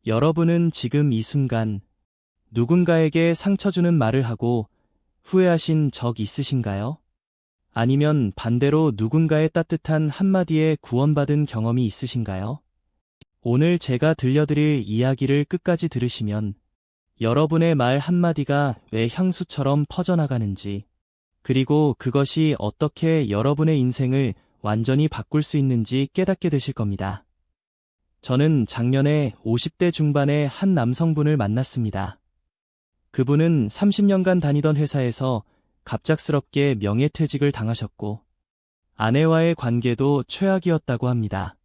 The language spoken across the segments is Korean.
여러분은 지금 이 순간 누군가에게 상처 주는 말을 하고 후회하신 적 있으신가요? 아니면 반대로 누군가의 따뜻한 한마디에 구원받은 경험이 있으신가요? 오늘 제가 들려드릴 이야기를 끝까지 들으시면 여러분의 말 한마디가 왜 향수처럼 퍼져나가는지, 그리고 그것이 어떻게 여러분의 인생을 완전히 바꿀 수 있는지 깨닫게 되실 겁니다. 저는 작년에 50대 중반의 한 남성분을 만났습니다. 그분은 30년간 다니던 회사에서 갑작스럽게 명예퇴직을 당하셨고 아내와의 관계도 최악이었다고 합니다.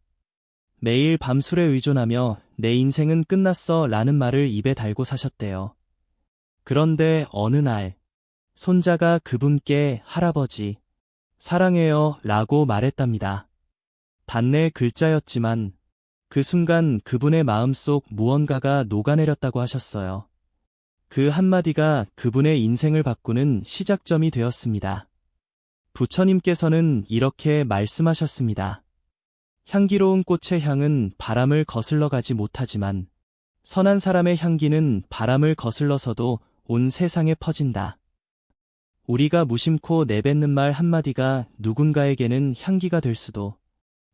매일 밤술에 의존하며 내 인생은 끝났어 라는 말을 입에 달고 사셨대요. 그런데 어느 날 손자가 그분께 할아버지, 사랑해요 라고 말했답니다. 단내 글자였지만 그 순간 그분의 마음속 무언가가 녹아내렸다고 하셨어요. 그 한마디가 그분의 인생을 바꾸는 시작점이 되었습니다. 부처님께서는 이렇게 말씀하셨습니다. 향기로운 꽃의 향은 바람을 거슬러 가지 못하지만 선한 사람의 향기는 바람을 거슬러서도 온 세상에 퍼진다. 우리가 무심코 내뱉는 말 한마디가 누군가에게는 향기가 될 수도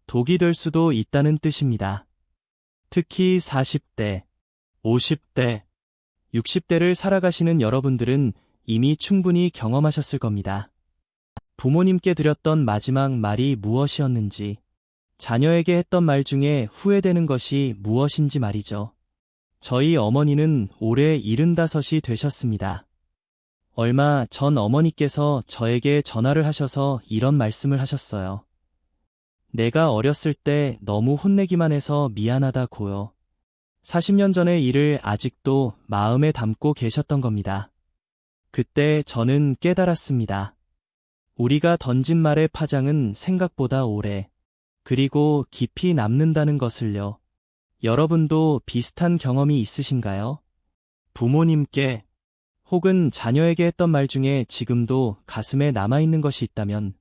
독이 될 수도 있다는 뜻입니다. 특히 40대, 50대, 60대를 살아가시는 여러분들은 이미 충분히 경험하셨을 겁니다. 부모님께 드렸던 마지막 말이 무엇이었는지, 자녀에게 했던 말 중에 후회되는 것이 무엇인지 말이죠. 저희 어머니는 올해 75이 되셨습니다. 얼마 전 어머니께서 저에게 전화를 하셔서 이런 말씀을 하셨어요. 내가 어렸을 때 너무 혼내기만 해서 미안하다고요. 40년 전의 일을 아직도 마음에 담고 계셨던 겁니다. 그때 저는 깨달았습니다. 우리가 던진 말의 파장은 생각보다 오래, 그리고 깊이 남는다는 것을요. 여러분도 비슷한 경험이 있으신가요? 부모님께 혹은 자녀에게 했던 말 중에 지금도 가슴에 남아있는 것이 있다면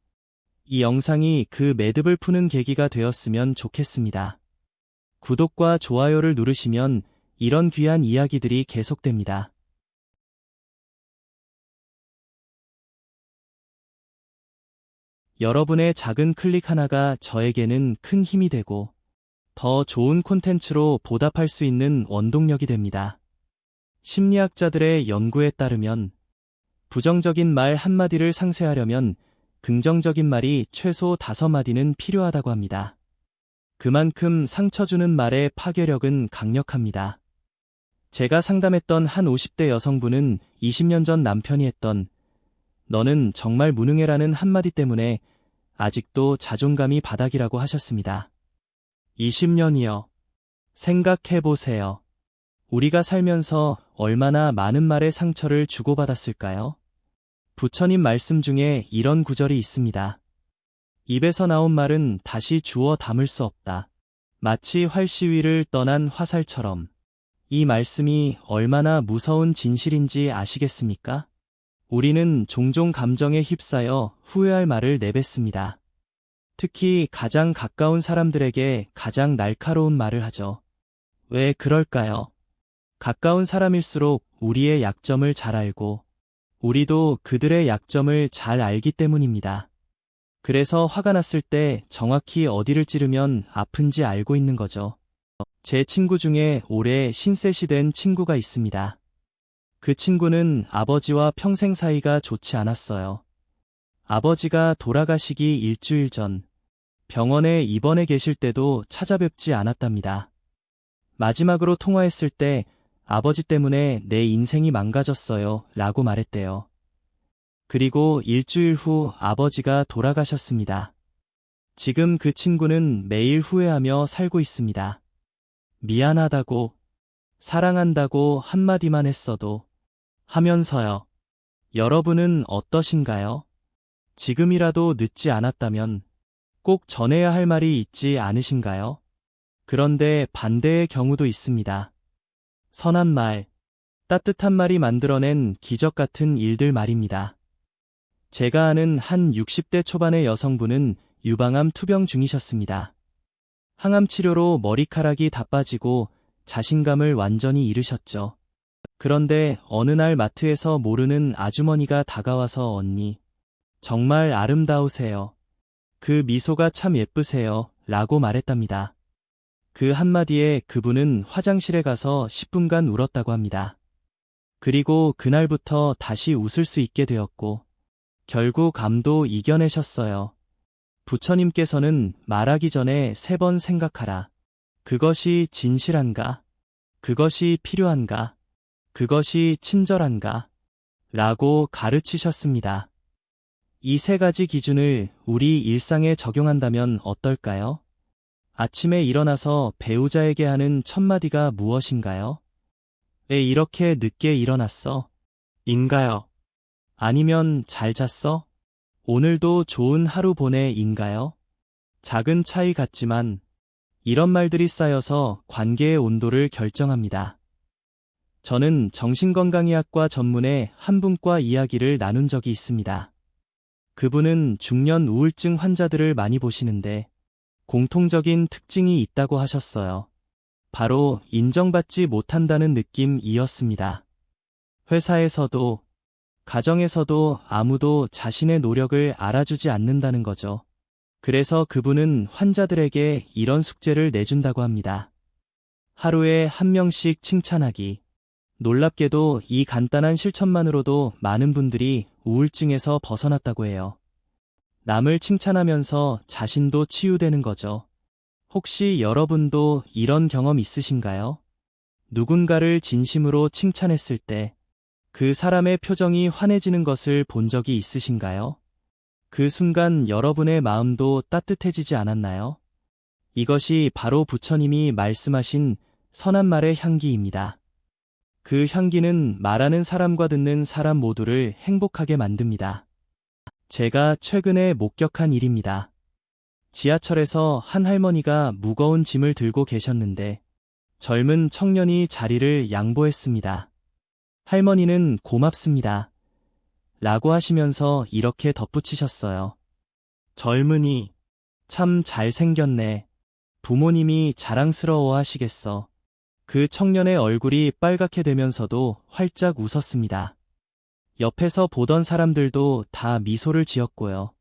이 영상이 그 매듭을 푸는 계기가 되었으면 좋겠습니다. 구독과 좋아요를 누르시면 이런 귀한 이야기들이 계속됩니다. 여러분의 작은 클릭 하나가 저에게는 큰 힘이 되고 더 좋은 콘텐츠로 보답할 수 있는 원동력이 됩니다. 심리학자들의 연구에 따르면 부정적인 말 한마디를 상쇄하려면 긍정적인 말이 최소 5마디는 필요하다고 합니다. 그만큼 상처 주는 말의 파괴력은 강력합니다. 제가 상담했던 한 50대 여성분은 20년 전 남편이 했던 너는 정말 무능해라는 한마디 때문에 아직도 자존감이 바닥이라고 하셨습니다. 20년이요. 생각해보세요. 우리가 살면서 얼마나 많은 말의 상처를 주고받았을까요? 부처님 말씀 중에 이런 구절이 있습니다. 입에서 나온 말은 다시 주워 담을 수 없다. 마치 활시 위를 떠난 화살처럼. 이 말씀이 얼마나 무서운 진실인지 아시겠습니까? 우리는 종종 감정에 휩싸여 후회할 말을 내뱉습니다. 특히 가장 가까운 사람들에게 가장 날카로운 말을 하죠. 왜 그럴까요? 가까운 사람일수록 우리의 약점을 잘 알고 우리도 그들의 약점을 잘 알기 때문입니다. 그래서 화가 났을 때 정확히 어디를 찌르면 아픈지 알고 있는 거죠. 제 친구 중에 올해 신셋이 된 친구가 있습니다. 그 친구는 아버지와 평생 사이가 좋지 않았어요. 아버지가 돌아가시기 일주일 전 병원에 입원해 계실 때도 찾아뵙지 않았답니다. 마지막으로 통화했을 때 아버지 때문에 내 인생이 망가졌어요 라고 말했대요. 그리고 일주일 후 아버지가 돌아가셨습니다. 지금 그 친구는 매일 후회하며 살고 있습니다. 미안하다고, 사랑한다고 한마디만 했어도 하면서요. 여러분은 어떠신가요? 지금이라도 늦지 않았다면 꼭 전해야 할 말이 있지 않으신가요? 그런데 반대의 경우도 있습니다. 선한 말, 따뜻한 말이 만들어낸 기적 같은 일들 말입니다. 제가 아는 한 60대 초반의 여성분은 유방암 투병 중이셨습니다. 항암 치료로 머리카락이 다 빠지고 자신감을 완전히 잃으셨죠. 그런데 어느 날 마트에서 모르는 아주머니가 다가와서 언니, 정말 아름다우세요. 그 미소가 참 예쁘세요. 라고 말했답니다. 그 한마디에 그분은 화장실에 가서 10분간 울었다고 합니다. 그리고 그날부터 다시 웃을 수 있게 되었고, 결국 암도 이겨내셨어요. 부처님께서는 말하기 전에 3번 생각하라. 그것이 진실한가? 그것이 필요한가? 그것이 친절한가? 라고 가르치셨습니다. 이 3가지 기준을 우리 일상에 적용한다면 어떨까요? 아침에 일어나서 배우자에게 하는 첫 마디가 무엇인가요? 왜 이렇게 늦게 일어났어? 인가요? 아니면 잘 잤어? 오늘도 좋은 하루 보내 인가요? 작은 차이 같지만 이런 말들이 쌓여서 관계의 온도를 결정합니다. 저는 정신건강의학과 전문의 한 분과 이야기를 나눈 적이 있습니다. 그분은 중년 우울증 환자들을 많이 보시는데 공통적인 특징이 있다고 하셨어요. 바로 인정받지 못한다는 느낌이었습니다. 회사에서도 가정에서도 아무도 자신의 노력을 알아주지 않는다는 거죠. 그래서 그분은 환자들에게 이런 숙제를 내준다고 합니다. 하루에 1명씩 칭찬하기. 놀랍게도 이 간단한 실천만으로도 많은 분들이 우울증에서 벗어났다고 해요. 남을 칭찬하면서 자신도 치유되는 거죠. 혹시 여러분도 이런 경험 있으신가요? 누군가를 진심으로 칭찬했을 때 그 사람의 표정이 환해지는 것을 본 적이 있으신가요? 그 순간 여러분의 마음도 따뜻해지지 않았나요? 이것이 바로 부처님이 말씀하신 선한 말의 향기입니다. 그 향기는 말하는 사람과 듣는 사람 모두를 행복하게 만듭니다. 제가 최근에 목격한 일입니다. 지하철에서 한 할머니가 무거운 짐을 들고 계셨는데 젊은 청년이 자리를 양보했습니다. 할머니는 고맙습니다. 라고 하시면서 이렇게 덧붙이셨어요. 젊은이, 참 잘생겼네. 부모님이 자랑스러워 하시겠어. 그 청년의 얼굴이 빨갛게 되면서도 활짝 웃었습니다. 옆에서 보던 사람들도 다 미소를 지었고요.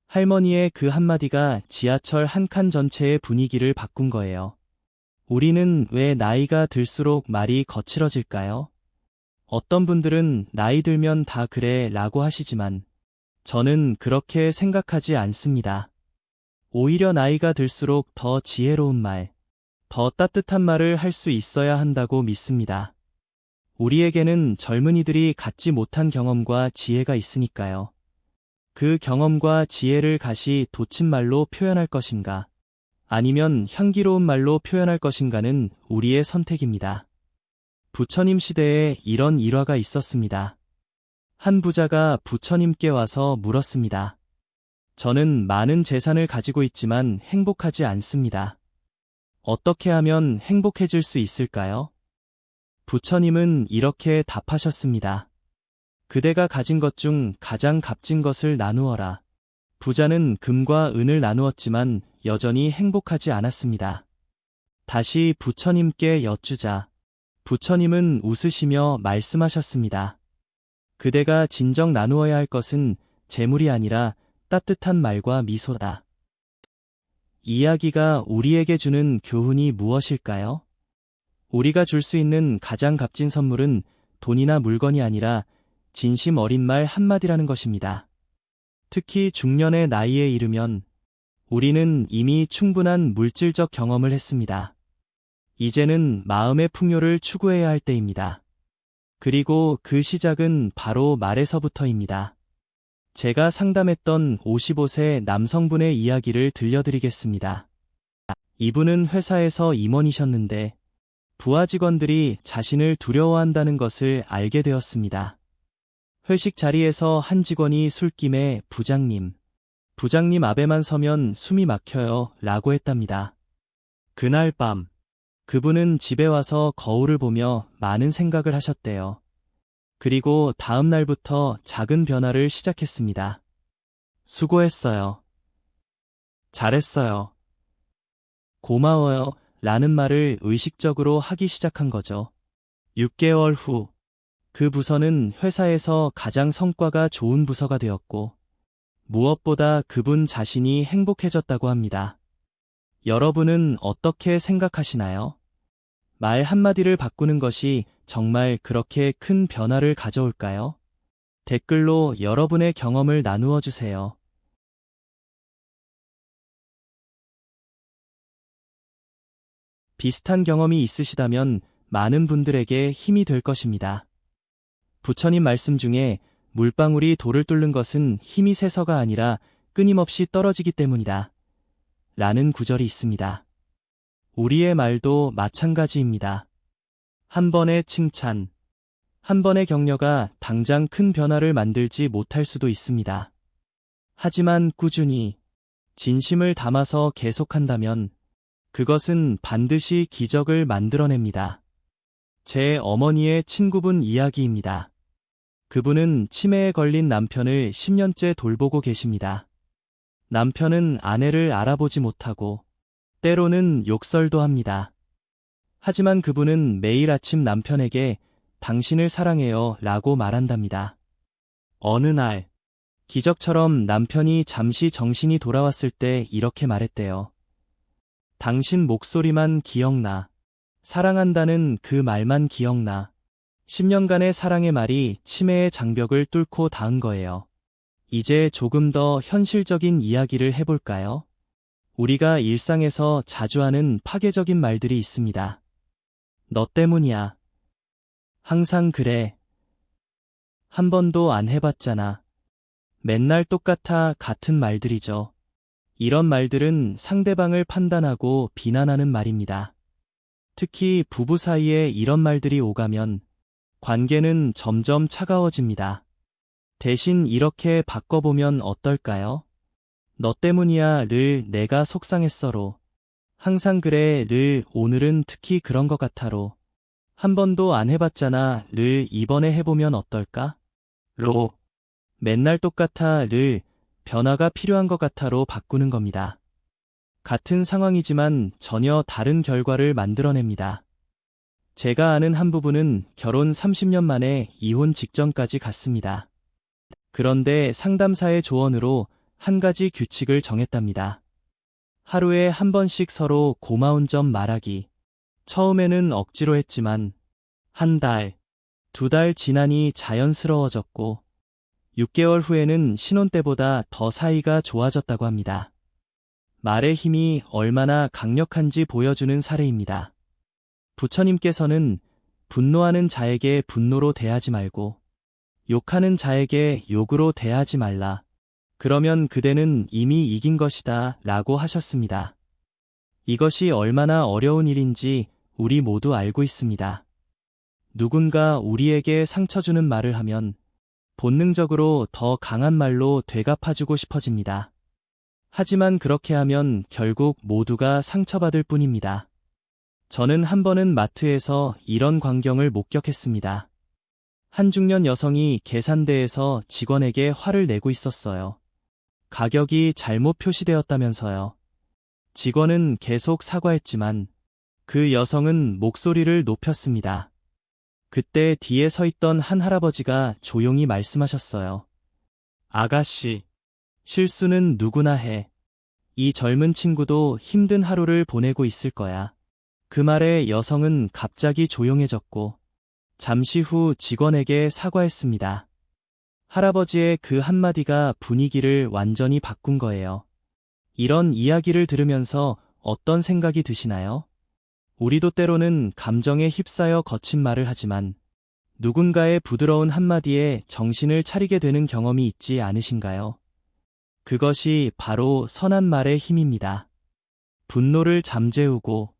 할머니의 그 한마디가 지하철 한 칸 전체의 분위기를 바꾼 거예요. 우리는 왜 나이가 들수록 말이 거칠어질까요? 어떤 분들은 나이 들면 다 그래 라고 하시지만 저는 그렇게 생각하지 않습니다. 오히려 나이가 들수록 더 지혜로운 말, 더 따뜻한 말을 할 수 있어야 한다고 믿습니다. 우리에게는 젊은이들이 갖지 못한 경험과 지혜가 있으니까요. 그 경험과 지혜를 가시 돋친 말로 표현할 것인가, 아니면 향기로운 말로 표현할 것인가는 우리의 선택입니다. 부처님 시대에 이런 일화가 있었습니다. 한 부자가 부처님께 와서 물었습니다. 저는 많은 재산을 가지고 있지만 행복하지 않습니다. 어떻게 하면 행복해질 수 있을까요? 부처님은 이렇게 답하셨습니다. 그대가 가진 것 중 가장 값진 것을 나누어라. 부자는 금과 은을 나누었지만 여전히 행복하지 않았습니다. 다시 부처님께 여쭈자. 부처님은 웃으시며 말씀하셨습니다. 그대가 진정 나누어야 할 것은 재물이 아니라 따뜻한 말과 미소다. 이야기가 우리에게 주는 교훈이 무엇일까요? 우리가 줄 수 있는 가장 값진 선물은 돈이나 물건이 아니라 진심 어린 말 한마디라는 것입니다. 특히 중년의 나이에 이르면 우리는 이미 충분한 물질적 경험을 했습니다. 이제는 마음의 풍요를 추구해야 할 때입니다. 그리고 그 시작은 바로 말에서부터입니다. 제가 상담했던 55세 남성분의 이야기를 들려드리겠습니다. 이분은 회사에서 임원이셨는데 부하 직원들이 자신을 두려워한다는 것을 알게 되었습니다. 회식 자리에서 한 직원이 술김에 부장님 앞에만 서면 숨이 막혀요 라고 했답니다. 그날 밤 그분은 집에 와서 거울을 보며 많은 생각을 하셨대요. 그리고 다음 날부터 작은 변화를 시작했습니다. 수고했어요. 잘했어요. 고마워요. 라는 말을 의식적으로 하기 시작한 거죠. 6개월 후, 그 부서는 회사에서 가장 성과가 좋은 부서가 되었고, 무엇보다 그분 자신이 행복해졌다고 합니다. 여러분은 어떻게 생각하시나요? 말 한마디를 바꾸는 것이 정말 그렇게 큰 변화를 가져올까요? 댓글로 여러분의 경험을 나누어 주세요. 비슷한 경험이 있으시다면 많은 분들에게 힘이 될 것입니다. 부처님 말씀 중에 물방울이 돌을 뚫는 것은 힘이 세서가 아니라 끊임없이 떨어지기 때문이다. 라는 구절이 있습니다. 우리의 말도 마찬가지입니다. 한 번의 칭찬, 한 번의 격려가 당장 큰 변화를 만들지 못할 수도 있습니다. 하지만 꾸준히, 진심을 담아서 계속한다면 그것은 반드시 기적을 만들어냅니다. 제 어머니의 친구분 이야기입니다. 그분은 치매에 걸린 남편을 10년째 돌보고 계십니다. 남편은 아내를 알아보지 못하고 때로는 욕설도 합니다. 하지만 그분은 매일 아침 남편에게 당신을 사랑해요 라고 말한답니다. 어느 날, 기적처럼 남편이 잠시 정신이 돌아왔을 때 이렇게 말했대요. 당신 목소리만 기억나. 사랑한다는 그 말만 기억나. 10년간의 사랑의 말이 치매의 장벽을 뚫고 닿은 거예요. 이제 조금 더 현실적인 이야기를 해볼까요? 우리가 일상에서 자주 하는 파괴적인 말들이 있습니다. 너 때문이야. 항상 그래. 한 번도 안 해봤잖아. 맨날 똑같아 같은 말들이죠. 이런 말들은 상대방을 판단하고 비난하는 말입니다. 특히 부부 사이에 이런 말들이 오가면 관계는 점점 차가워집니다. 대신 이렇게 바꿔보면 어떨까요? 너 때문이야,를 내가 속상했어로. 항상 그래,를 오늘은 특히 그런 것 같아로. 한 번도 안 해봤잖아,를 이번에 해보면 어떨까? 로. 맨날 똑같아,를 변화가 필요한 것 같아로 바꾸는 겁니다. 같은 상황이지만 전혀 다른 결과를 만들어냅니다. 제가 아는 한 부부는 결혼 30년 만에 이혼 직전까지 갔습니다. 그런데 상담사의 조언으로 한 가지 규칙을 정했답니다. 하루에 한 번씩 서로 고마운 점 말하기. 처음에는 억지로 했지만 한 달, 2달 지나니 자연스러워졌고 6개월 후에는 신혼 때보다 더 사이가 좋아졌다고 합니다. 말의 힘이 얼마나 강력한지 보여주는 사례입니다. 부처님께서는 분노하는 자에게 분노로 대하지 말고 욕하는 자에게 욕으로 대하지 말라. 그러면 그대는 이미 이긴 것이다 라고 하셨습니다. 이것이 얼마나 어려운 일인지 우리 모두 알고 있습니다. 누군가 우리에게 상처 주는 말을 하면 본능적으로 더 강한 말로 되갚아주고 싶어집니다. 하지만 그렇게 하면 결국 모두가 상처받을 뿐입니다. 저는 한 번은 마트에서 이런 광경을 목격했습니다. 한 중년 여성이 계산대에서 직원에게 화를 내고 있었어요. 가격이 잘못 표시되었다면서요. 직원은 계속 사과했지만 그 여성은 목소리를 높였습니다. 그때 뒤에 서 있던 한 할아버지가 조용히 말씀하셨어요. 아가씨, 실수는 누구나 해. 이 젊은 친구도 힘든 하루를 보내고 있을 거야. 그 말에 여성은 갑자기 조용해졌고 잠시 후 직원에게 사과했습니다. 할아버지의 그 한마디가 분위기를 완전히 바꾼 거예요. 이런 이야기를 들으면서 어떤 생각이 드시나요? 우리도 때로는 감정에 휩싸여 거친 말을 하지만 누군가의 부드러운 한마디에 정신을 차리게 되는 경험이 있지 않으신가요? 그것이 바로 선한 말의 힘입니다. 분노를 잠재우고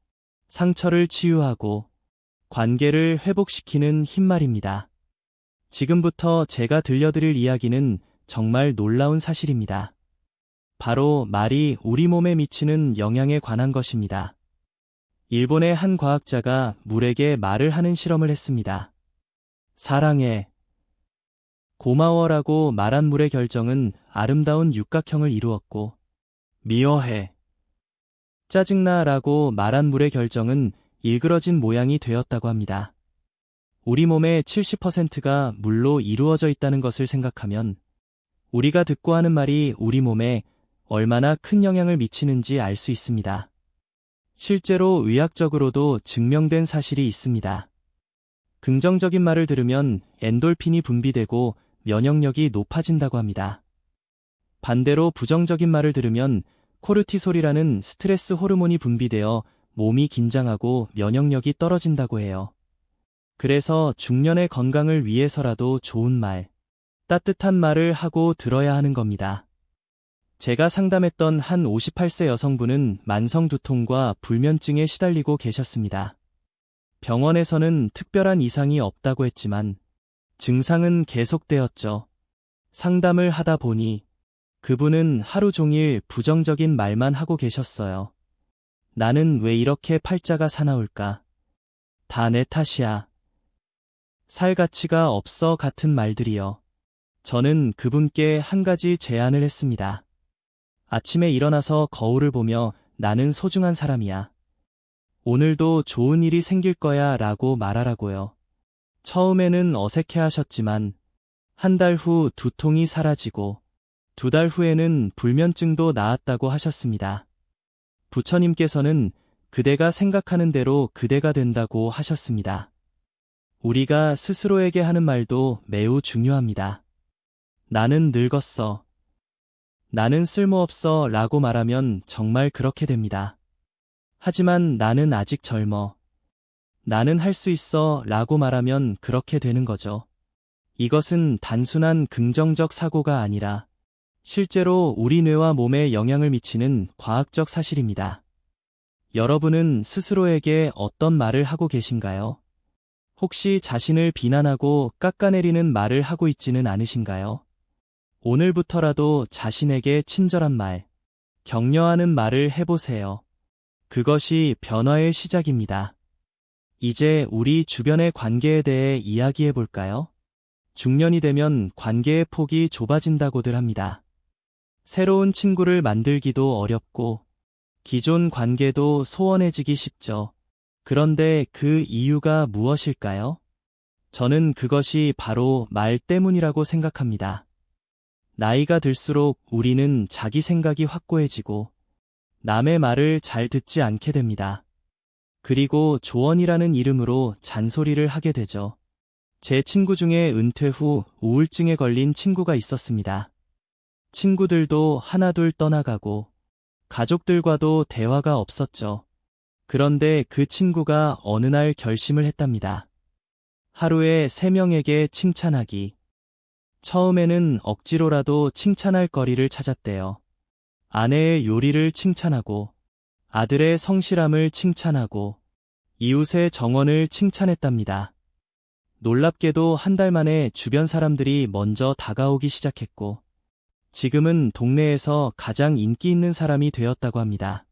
상처를 치유하고 관계를 회복시키는 힘말입니다. 지금부터 제가 들려드릴 이야기는 정말 놀라운 사실입니다. 바로 말이 우리 몸에 미치는 영향에 관한 것입니다. 일본의 한 과학자가 물에게 말을 하는 실험을 했습니다. 사랑해, 고마워라고 말한 물의 결정은 아름다운 육각형을 이루었고, 미워해, 짜증나 라고 말한 물의 결정은 일그러진 모양이 되었다고 합니다. 우리 몸의 70%가 물로 이루어져 있다는 것을 생각하면 우리가 듣고 하는 말이 우리 몸에 얼마나 큰 영향을 미치는지 알 수 있습니다. 실제로 의학적으로도 증명된 사실이 있습니다. 긍정적인 말을 들으면 엔돌핀이 분비되고 면역력이 높아진다고 합니다. 반대로 부정적인 말을 들으면 코르티솔이라는 스트레스 호르몬이 분비되어 몸이 긴장하고 면역력이 떨어진다고 해요. 그래서 중년의 건강을 위해서라도 좋은 말, 따뜻한 말을 하고 들어야 하는 겁니다. 제가 상담했던 한 58세 여성분은 만성 두통과 불면증에 시달리고 계셨습니다. 병원에서는 특별한 이상이 없다고 했지만 증상은 계속되었죠. 상담을 하다 보니 그분은 하루 종일 부정적인 말만 하고 계셨어요. 나는 왜 이렇게 팔자가 사나울까? 다 내 탓이야. 살 가치가 없어 같은 말들이요. 저는 그분께 한 가지 제안을 했습니다. 아침에 일어나서 거울을 보며 나는 소중한 사람이야. 오늘도 좋은 일이 생길 거야 라고 말하라고요. 처음에는 어색해 하셨지만 한 달 후 두통이 사라지고 2달 후에는 불면증도 나았다고 하셨습니다. 부처님께서는 그대가 생각하는 대로 그대가 된다고 하셨습니다. 우리가 스스로에게 하는 말도 매우 중요합니다. 나는 늙었어. 나는 쓸모없어 라고 말하면 정말 그렇게 됩니다. 하지만 나는 아직 젊어. 나는 할 수 있어 라고 말하면 그렇게 되는 거죠. 이것은 단순한 긍정적 사고가 아니라 실제로 우리 뇌와 몸에 영향을 미치는 과학적 사실입니다. 여러분은 스스로에게 어떤 말을 하고 계신가요? 혹시 자신을 비난하고 깎아내리는 말을 하고 있지는 않으신가요? 오늘부터라도 자신에게 친절한 말, 격려하는 말을 해보세요. 그것이 변화의 시작입니다. 이제 우리 주변의 관계에 대해 이야기해 볼까요? 중년이 되면 관계의 폭이 좁아진다고들 합니다. 새로운 친구를 만들기도 어렵고 기존 관계도 소원해지기 쉽죠. 그런데 그 이유가 무엇일까요? 저는 그것이 바로 말 때문이라고 생각합니다. 나이가 들수록 우리는 자기 생각이 확고해지고 남의 말을 잘 듣지 않게 됩니다. 그리고 조언이라는 이름으로 잔소리를 하게 되죠. 제 친구 중에 은퇴 후 우울증에 걸린 친구가 있었습니다. 친구들도 하나둘 떠나가고 가족들과도 대화가 없었죠. 그런데 그 친구가 어느 날 결심을 했답니다. 하루에 3명에게 칭찬하기. 처음에는 억지로라도 칭찬할 거리를 찾았대요. 아내의 요리를 칭찬하고 아들의 성실함을 칭찬하고 이웃의 정원을 칭찬했답니다. 놀랍게도 한 달 만에 주변 사람들이 먼저 다가오기 시작했고 지금은 동네에서 가장 인기 있는 사람이 되었다고 합니다.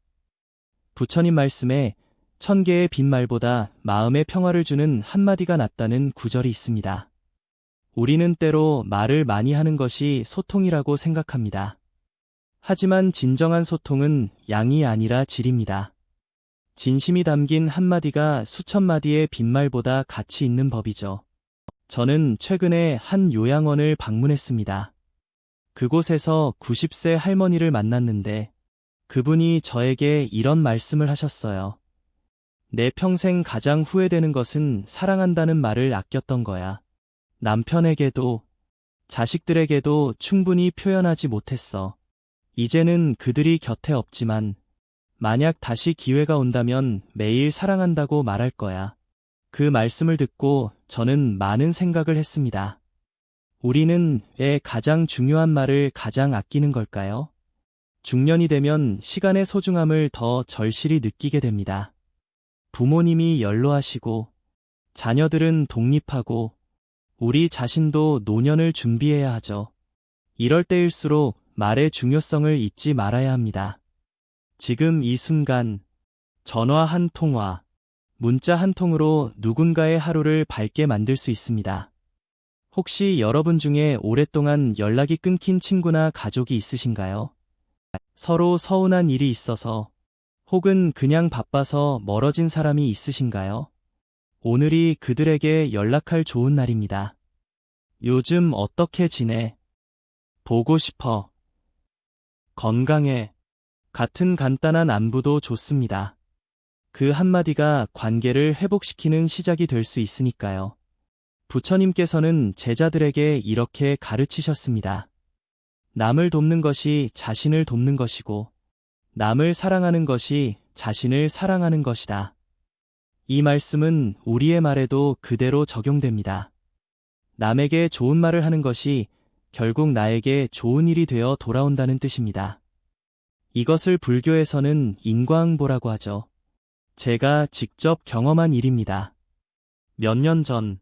부처님 말씀에 1000개의 빈말보다 마음의 평화를 주는 한마디가 낫다는 구절이 있습니다. 우리는 때로 말을 많이 하는 것이 소통이라고 생각합니다. 하지만 진정한 소통은 양이 아니라 질입니다. 진심이 담긴 한마디가 수천 마디의 빈말보다 가치 있는 법이죠. 저는 최근에 한 요양원을 방문했습니다. 그곳에서 90세 할머니를 만났는데 그분이 저에게 이런 말씀을 하셨어요. 내 평생 가장 후회되는 것은 사랑한다는 말을 아꼈던 거야. 남편에게도 자식들에게도 충분히 표현하지 못했어. 이제는 그들이 곁에 없지만 만약 다시 기회가 온다면 매일 사랑한다고 말할 거야. 그 말씀을 듣고 저는 많은 생각을 했습니다. 우리는 왜 가장 중요한 말을 가장 아끼는 걸까요? 중년이 되면 시간의 소중함을 더 절실히 느끼게 됩니다. 부모님이 연로하시고 자녀들은 독립하고 우리 자신도 노년을 준비해야 하죠. 이럴 때일수록 말의 중요성을 잊지 말아야 합니다. 지금 이 순간 전화 한 통화, 문자 한 통으로 누군가의 하루를 밝게 만들 수 있습니다. 혹시 여러분 중에 오랫동안 연락이 끊긴 친구나 가족이 있으신가요? 서로 서운한 일이 있어서 혹은 그냥 바빠서 멀어진 사람이 있으신가요? 오늘이 그들에게 연락할 좋은 날입니다. 요즘 어떻게 지내? 보고 싶어. 건강해. 같은 간단한 안부도 좋습니다. 그 한마디가 관계를 회복시키는 시작이 될 수 있으니까요. 부처님께서는 제자들에게 이렇게 가르치셨습니다. 남을 돕는 것이 자신을 돕는 것이고, 남을 사랑하는 것이 자신을 사랑하는 것이다. 이 말씀은 우리의 말에도 그대로 적용됩니다. 남에게 좋은 말을 하는 것이 결국 나에게 좋은 일이 되어 돌아온다는 뜻입니다. 이것을 불교에서는 인과응보라고 하죠. 제가 직접 경험한 일입니다. 몇 년 전,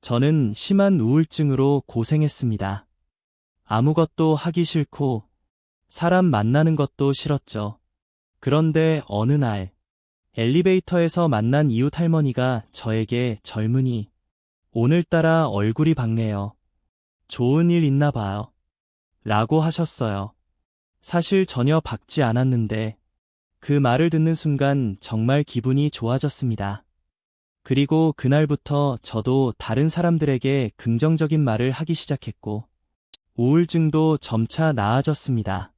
저는 심한 우울증으로 고생했습니다. 아무것도 하기 싫고, 사람 만나는 것도 싫었죠. 그런데 어느 날, 엘리베이터에서 만난 이웃 할머니가 저에게 젊은이, 오늘따라 얼굴이 밝네요. 좋은 일 있나 봐요. 라고 하셨어요. 사실 전혀 밝지 않았는데, 그 말을 듣는 순간 정말 기분이 좋아졌습니다. 그리고 그날부터 저도 다른 사람들에게 긍정적인 말을 하기 시작했고, 우울증도 점차 나아졌습니다.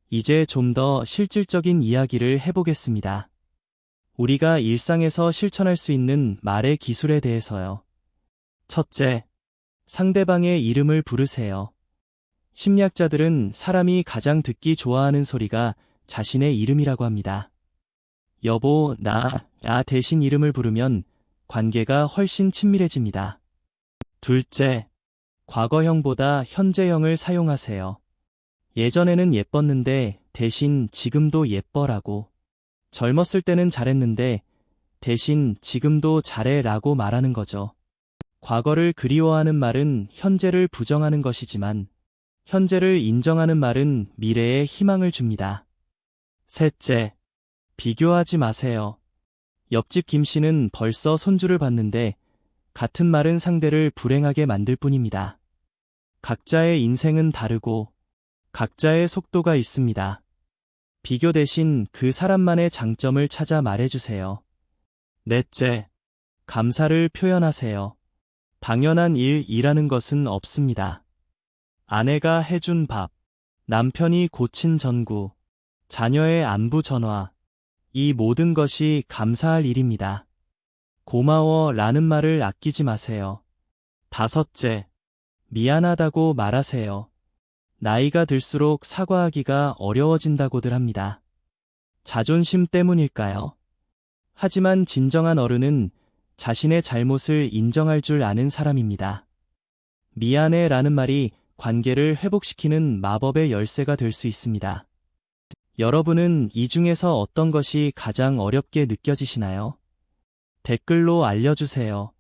이제 좀 더 실질적인 이야기를 해보겠습니다. 우리가 일상에서 실천할 수 있는 말의 기술에 대해서요. 첫째, 상대방의 이름을 부르세요. 심리학자들은 사람이 가장 듣기 좋아하는 소리가 자신의 이름이라고 합니다. 여보, 야 대신 이름을 부르면 관계가 훨씬 친밀해집니다. 둘째, 과거형보다 현재형을 사용하세요. 예전에는 예뻤는데 대신 지금도 예뻐라고, 젊었을 때는 잘했는데 대신 지금도 잘해라고 말하는 거죠. 과거를 그리워하는 말은 현재를 부정하는 것이지만 현재를 인정하는 말은 미래에 희망을 줍니다. 셋째, 비교하지 마세요. 옆집 김 씨는 벌써 손주를 봤는데 같은 말은 상대를 불행하게 만들 뿐입니다. 각자의 인생은 다르고 각자의 속도가 있습니다. 비교 대신 그 사람만의 장점을 찾아 말해주세요. 넷째, 감사를 표현하세요. 당연한 일이라는 것은 없습니다. 아내가 해준 밥, 남편이 고친 전구, 자녀의 안부 전화, 이 모든 것이 감사할 일입니다. 고마워 라는 말을 아끼지 마세요. 다섯째, 미안하다고 말하세요. 나이가 들수록 사과하기가 어려워진다고들 합니다. 자존심 때문일까요? 하지만 진정한 어른은 자신의 잘못을 인정할 줄 아는 사람입니다. 미안해 라는 말이 관계를 회복시키는 마법의 열쇠가 될 수 있습니다. 여러분은 이 중에서 어떤 것이 가장 어렵게 느껴지시나요? 댓글로 알려주세요.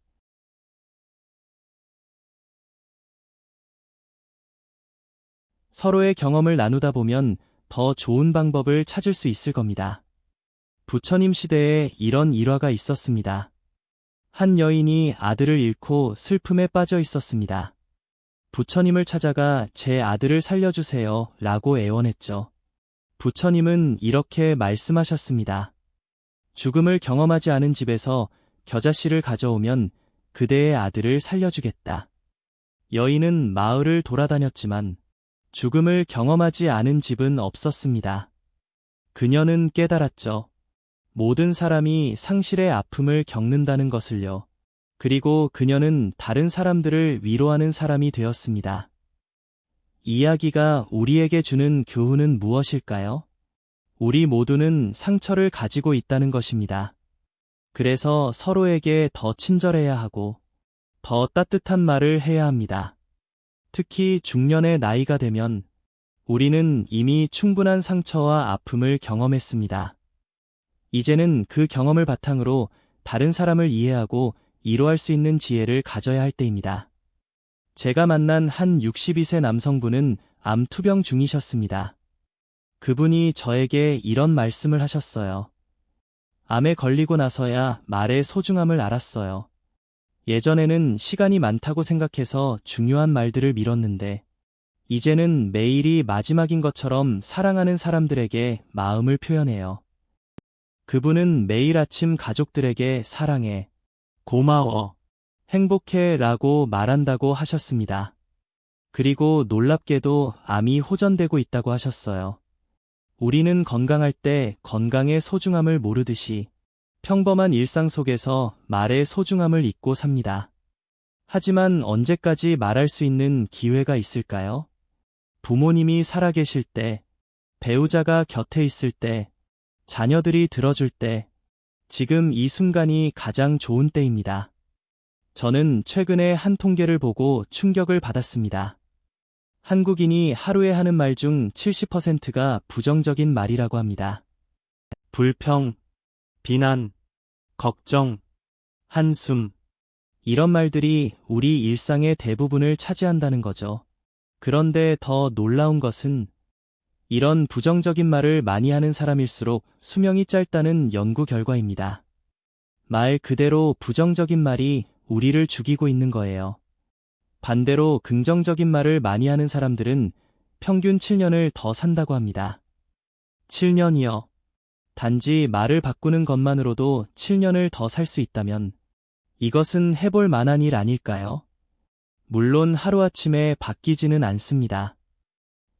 서로의 경험을 나누다 보면 더 좋은 방법을 찾을 수 있을 겁니다. 부처님 시대에 이런 일화가 있었습니다. 한 여인이 아들을 잃고 슬픔에 빠져 있었습니다. 부처님을 찾아가 제 아들을 살려주세요 라고 애원했죠. 부처님은 이렇게 말씀하셨습니다. 죽음을 경험하지 않은 집에서 겨자씨를 가져오면 그대의 아들을 살려주겠다. 여인은 마을을 돌아다녔지만 죽음을 경험하지 않은 집은 없었습니다. 그녀는 깨달았죠. 모든 사람이 상실의 아픔을 겪는다는 것을요. 그리고 그녀는 다른 사람들을 위로하는 사람이 되었습니다. 이야기가 우리에게 주는 교훈은 무엇일까요? 우리 모두는 상처를 가지고 있다는 것입니다. 그래서 서로에게 더 친절해야 하고 더 따뜻한 말을 해야 합니다. 특히 중년의 나이가 되면 우리는 이미 충분한 상처와 아픔을 경험했습니다. 이제는 그 경험을 바탕으로 다른 사람을 이해하고 위로할 수 있는 지혜를 가져야 할 때입니다. 제가 만난 한 62세 남성분은 암 투병 중이셨습니다. 그분이 저에게 이런 말씀을 하셨어요. 암에 걸리고 나서야 말의 소중함을 알았어요. 예전에는 시간이 많다고 생각해서 중요한 말들을 미뤘는데, 이제는 매일이 마지막인 것처럼 사랑하는 사람들에게 마음을 표현해요. 그분은 매일 아침 가족들에게 사랑해, 고마워, 행복해 라고 말한다고 하셨습니다. 그리고 놀랍게도 암이 호전되고 있다고 하셨어요. 우리는 건강할 때 건강의 소중함을 모르듯이 평범한 일상 속에서 말의 소중함을 잊고 삽니다. 하지만 언제까지 말할 수 있는 기회가 있을까요? 부모님이 살아계실 때, 배우자가 곁에 있을 때, 자녀들이 들어줄 때, 지금 이 순간이 가장 좋은 때입니다. 저는 최근에 한 통계를 보고 충격을 받았습니다. 한국인이 하루에 하는 말 중 70%가 부정적인 말이라고 합니다. 불평, 비난, 걱정, 한숨. 이런 말들이 우리 일상의 대부분을 차지한다는 거죠. 그런데 더 놀라운 것은 이런 부정적인 말을 많이 하는 사람일수록 수명이 짧다는 연구 결과입니다. 말 그대로 부정적인 말이 우리를 죽이고 있는 거예요. 반대로 긍정적인 말을 많이 하는 사람들은 평균 7년을 더 산다고 합니다. 7년이요. 단지 말을 바꾸는 것만으로도 7년을 더 살 수 있다면 이것은 해볼 만한 일 아닐까요? 물론 하루아침에 바뀌지는 않습니다.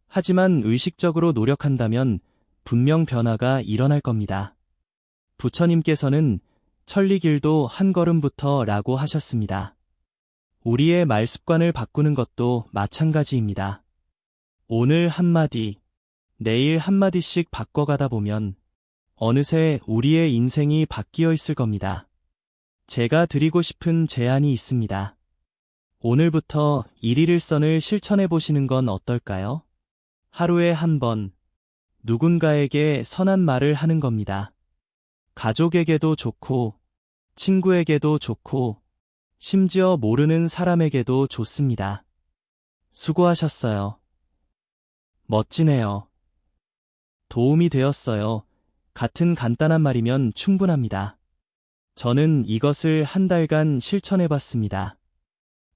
하지만 의식적으로 노력한다면 분명 변화가 일어날 겁니다. 부처님께서는 천리길도 한 걸음부터 라고 하셨습니다. 우리의 말 습관을 바꾸는 것도 마찬가지입니다. 오늘 한마디, 내일 한마디씩 바꿔가다 보면 어느새 우리의 인생이 바뀌어 있을 겁니다. 제가 드리고 싶은 제안이 있습니다. 오늘부터 일일일선을 실천해 보시는 건 어떨까요? 하루에 한 번, 누군가에게 선한 말을 하는 겁니다. 가족에게도 좋고, 친구에게도 좋고, 심지어 모르는 사람에게도 좋습니다. 수고하셨어요. 멋지네요. 도움이 되었어요. 같은 간단한 말이면 충분합니다. 저는 이것을 한 달간 실천해 봤습니다.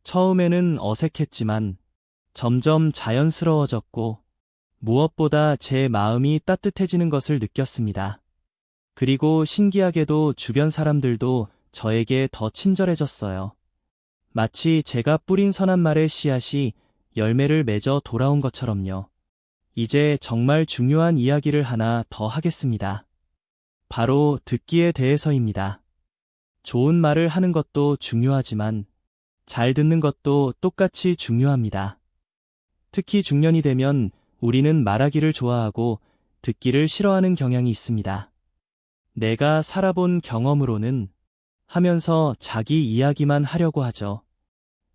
처음에는 어색했지만 점점 자연스러워졌고 무엇보다 제 마음이 따뜻해지는 것을 느꼈습니다. 그리고 신기하게도 주변 사람들도 저에게 더 친절해졌어요. 마치 제가 뿌린 선한 말의 씨앗이 열매를 맺어 돌아온 것처럼요. 이제 정말 중요한 이야기를 하나 더 하겠습니다. 바로 듣기에 대해서입니다. 좋은 말을 하는 것도 중요하지만 잘 듣는 것도 똑같이 중요합니다. 특히 중년이 되면 우리는 말하기를 좋아하고 듣기를 싫어하는 경향이 있습니다. 내가 살아본 경험으로는 하면서 자기 이야기만 하려고 하죠.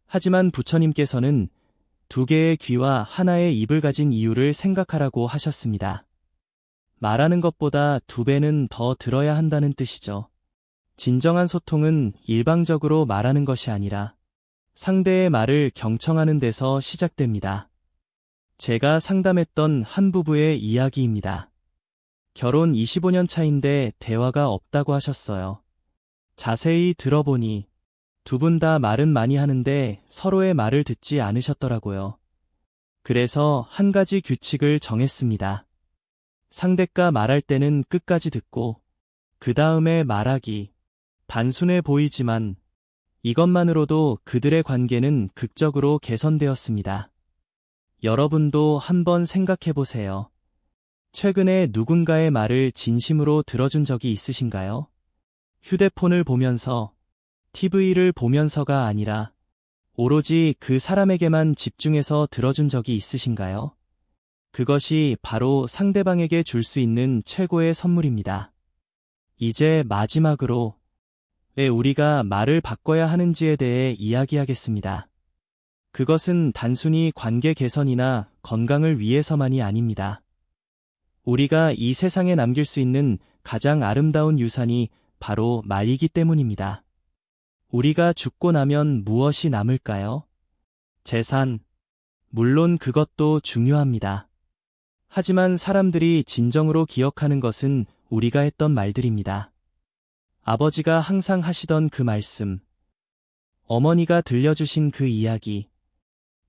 하지만 부처님께서는 두 개의 귀와 하나의 입을 가진 이유를 생각하라고 하셨습니다. 말하는 것보다 두 배는 더 들어야 한다는 뜻이죠. 진정한 소통은 일방적으로 말하는 것이 아니라 상대의 말을 경청하는 데서 시작됩니다. 제가 상담했던 한 부부의 이야기입니다. 결혼 25년 차인데 대화가 없다고 하셨어요. 자세히 들어보니 두 분 다 말은 많이 하는데 서로의 말을 듣지 않으셨더라고요. 그래서 한 가지 규칙을 정했습니다. 상대가 말할 때는 끝까지 듣고 그 다음에 말하기. 단순해 보이지만 이것만으로도 그들의 관계는 극적으로 개선되었습니다. 여러분도 한번 생각해 보세요. 최근에 누군가의 말을 진심으로 들어준 적이 있으신가요? 휴대폰을 보면서, TV를 보면서가 아니라 오로지 그 사람에게만 집중해서 들어준 적이 있으신가요? 그것이 바로 상대방에게 줄 수 있는 최고의 선물입니다. 이제 마지막으로 왜 우리가 말을 바꿔야 하는지에 대해 이야기하겠습니다. 그것은 단순히 관계 개선이나 건강을 위해서만이 아닙니다. 우리가 이 세상에 남길 수 있는 가장 아름다운 유산이 바로 말이기 때문입니다. 우리가 죽고 나면 무엇이 남을까요? 재산. 물론 그것도 중요합니다. 하지만 사람들이 진정으로 기억하는 것은 우리가 했던 말들입니다. 아버지가 항상 하시던 그 말씀, 어머니가 들려주신 그 이야기,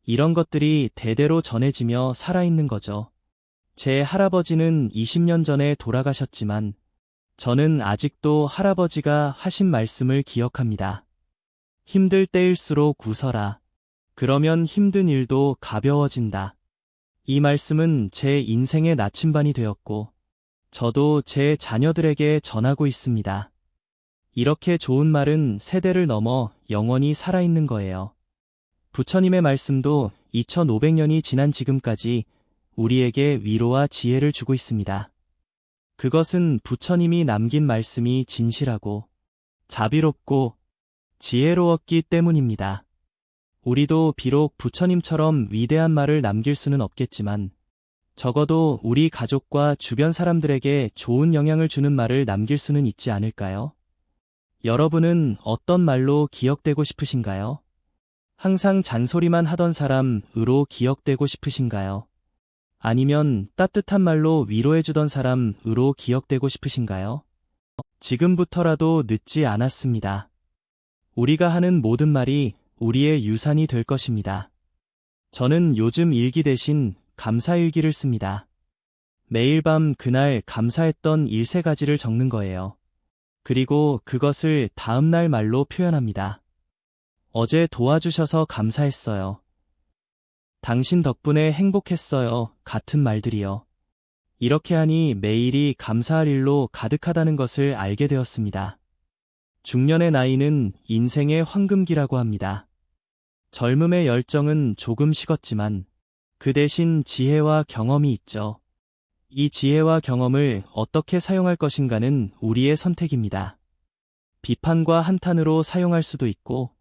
이런 것들이 대대로 전해지며 살아있는 거죠. 제 할아버지는 20년 전에 돌아가셨지만 저는 아직도 할아버지가 하신 말씀을 기억합니다. 힘들 때일수록 웃어라. 그러면 힘든 일도 가벼워진다. 이 말씀은 제 인생의 나침반이 되었고, 저도 제 자녀들에게 전하고 있습니다. 이렇게 좋은 말은 세대를 넘어 영원히 살아있는 거예요. 부처님의 말씀도 2500년이 지난 지금까지 우리에게 위로와 지혜를 주고 있습니다. 그것은 부처님이 남긴 말씀이 진실하고 자비롭고 지혜로웠기 때문입니다. 우리도 비록 부처님처럼 위대한 말을 남길 수는 없겠지만 적어도 우리 가족과 주변 사람들에게 좋은 영향을 주는 말을 남길 수는 있지 않을까요? 여러분은 어떤 말로 기억되고 싶으신가요? 항상 잔소리만 하던 사람으로 기억되고 싶으신가요? 아니면 따뜻한 말로 위로해주던 사람으로 기억되고 싶으신가요? 지금부터라도 늦지 않았습니다. 우리가 하는 모든 말이 우리의 유산이 될 것입니다. 저는 요즘 일기 대신 감사일기를 씁니다. 매일 밤 그날 감사했던 일세 가지를 적는 거예요. 그리고 그것을 다음날 말로 표현합니다. 어제 도와주셔서 감사했어요. 당신 덕분에 행복했어요. 같은 말들이요. 이렇게 하니 매일이 감사할 일로 가득하다는 것을 알게 되었습니다. 중년의 나이는 인생의 황금기라고 합니다. 젊음의 열정은 조금 식었지만 그 대신 지혜와 경험이 있죠. 이 지혜와 경험을 어떻게 사용할 것인가는 우리의 선택입니다. 비판과 한탄으로 사용할 수도 있고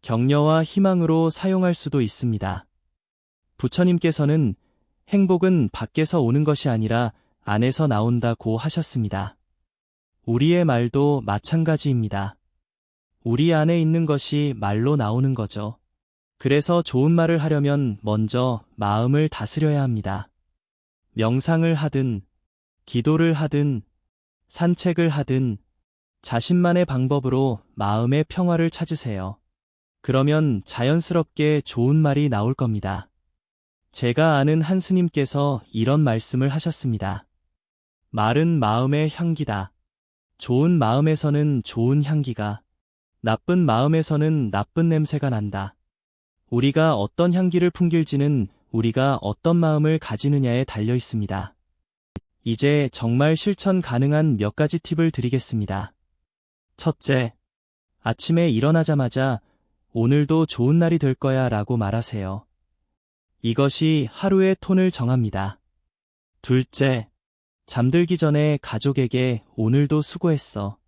격려와 희망으로 사용할 수도 있습니다. 부처님께서는 행복은 밖에서 오는 것이 아니라 안에서 나온다고 하셨습니다. 우리의 말도 마찬가지입니다. 우리 안에 있는 것이 말로 나오는 거죠. 그래서 좋은 말을 하려면 먼저 마음을 다스려야 합니다. 명상을 하든, 기도를 하든, 산책을 하든, 자신만의 방법으로 마음의 평화를 찾으세요. 그러면 자연스럽게 좋은 말이 나올 겁니다. 제가 아는 한 스님께서 이런 말씀을 하셨습니다. 말은 마음의 향기다. 좋은 마음에서는 좋은 향기가, 나쁜 마음에서는 나쁜 냄새가 난다. 우리가 어떤 향기를 풍길지는 우리가 어떤 마음을 가지느냐에 달려 있습니다. 이제 정말 실천 가능한 몇 가지 팁을 드리겠습니다. 첫째, 아침에 일어나자마자 오늘도 좋은 날이 될 거야 라고 말하세요. 이것이 하루의 톤을 정합니다. 둘째, 잠들기 전에 가족에게 오늘도 수고했어.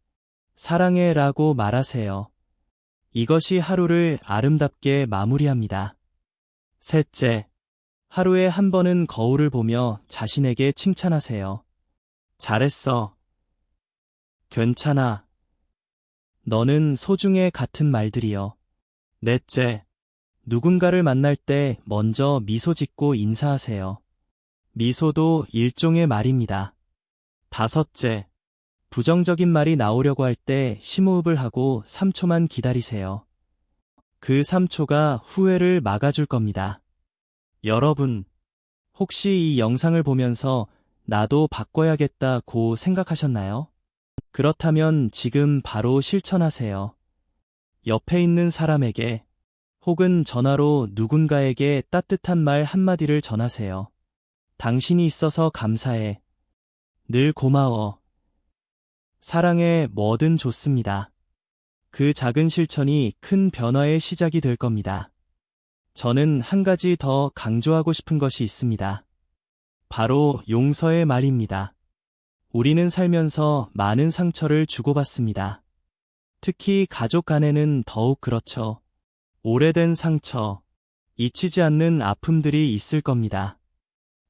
사랑해 라고 말하세요. 이것이 하루를 아름답게 마무리합니다. 셋째, 하루에 한 번은 거울을 보며 자신에게 칭찬하세요. 잘했어. 괜찮아. 너는 소중해 같은 말들이요. 넷째, 누군가를 만날 때 먼저 미소 짓고 인사하세요. 미소도 일종의 말입니다. 다섯째, 부정적인 말이 나오려고 할 때 심호흡을 하고 3초만 기다리세요. 그 3초가 후회를 막아줄 겁니다. 여러분, 혹시 이 영상을 보면서 나도 바꿔야겠다고 생각하셨나요? 그렇다면 지금 바로 실천하세요. 옆에 있는 사람에게 혹은 전화로 누군가에게 따뜻한 말 한마디를 전하세요. 당신이 있어서 감사해. 늘 고마워. 사랑해. 뭐든 좋습니다. 그 작은 실천이 큰 변화의 시작이 될 겁니다. 저는 한 가지 더 강조하고 싶은 것이 있습니다. 바로 용서의 말입니다. 우리는 살면서 많은 상처를 주고받습니다. 특히 가족 간에는 더욱 그렇죠. 오래된 상처, 잊히지 않는 아픔들이 있을 겁니다.